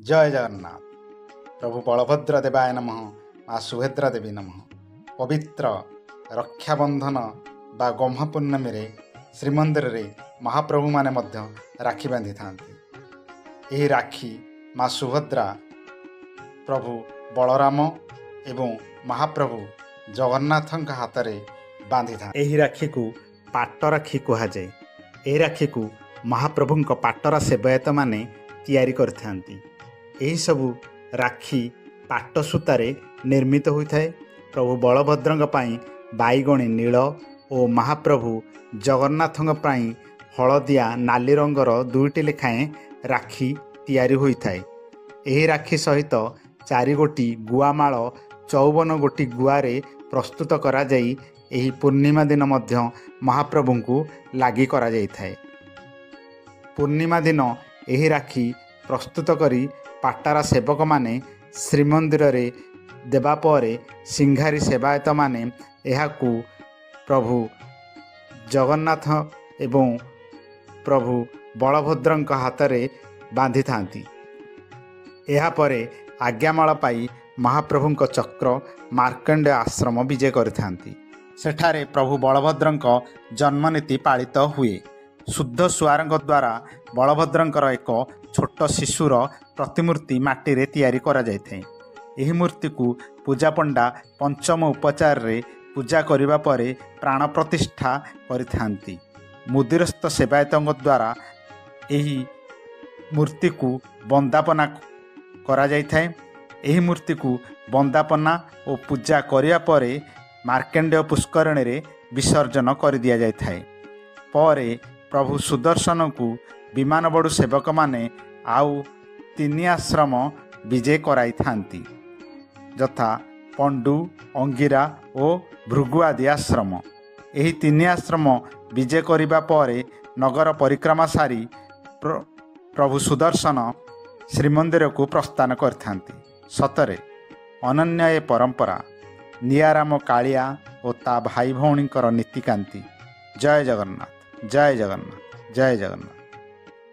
जय जगन्नाथ। प्रभु बलभद्र देवाय नमः। माँ सुभद्रा देवी नमः। पवित्र रक्षाबंधन बा गह्मा पूर्णमी रे श्रीमंदिर रे महाप्रभु माने मध्य राखी बांधि थांती। यही राखी माँ सुभद्रा प्रभु बलराम एवं महाप्रभु जगन्नाथ हाथ में बांधि था। यही राखी को पाट राखी कहुए। यही राखी को महाप्रभु पाटर सेवायत माने तैयारी करथांती। यही सबू राखी पाट सूतारे निर्मित होता है। प्रभु बलभद्र बैगणी नील और महाप्रभु जगन्नाथ हलदिया नाली रंगर दुईटी लेखाएं राखी तैयारी होता है। यही राखी सहित 4 गोटी गुआमाल 54 गोटी गुआरे प्रस्तुत करा जाई एही पूर्णिमा दिन मध्य महाप्रभु को लागी करा जाई थाए। पूर्णिमा दिन यही राखी प्रस्तुत करी पाटारा सेवक माने श्रीमंदिर रे देबा परे सिंघारी सेवायत माने एहाकू प्रभु जगन्नाथ एवं प्रभु बलभद्र हाथ में बांधि थांती। एहापरे आज्ञामाल पाई महाप्रभु चक्र मार्कंडेय आश्रम विजय करथांती। सेठारे प्रभु बलभद्र जन्मनीति पालित हुए। शुद्ध सुआर द्वारा बलभद्र एक छोट शिशुर प्रतिमूर्ति माटी रे तैयारी करा जायथाय। एही मूर्ति को पूजा पंडा पंचम उपचार रे पूजा करिबा परे प्राण प्रतिष्ठा करिथांती। मुदिरस्थ सेवायत द्वारा एही मूर्ति को वंदापना करा जायथाय। एही मूर्ति को वंदापना और पूजा करिया परे मार्कंडेय पुष्करणी रे विसर्जन कर दिया जायथाय। परे प्रभु सुदर्शन को विमान बड़ू सेवक माने आउ 3 आश्रम विजय कराई थांती, यथा पंडु, अंगिरा और भृगु आदि आश्रम। यही 3 आश्रम विजय करिबा परे नगर परिक्रमा सारी प्रभु सुदर्शन श्रीमंदिर को प्रस्थान करथांती। सतरे अनन्य ए परंपरा नियाराम कालिया और ता भाई भौणींकर नीतिकांति। जय जगन्नाथ, जय जगन्नाथ, जय जगन्नाथ।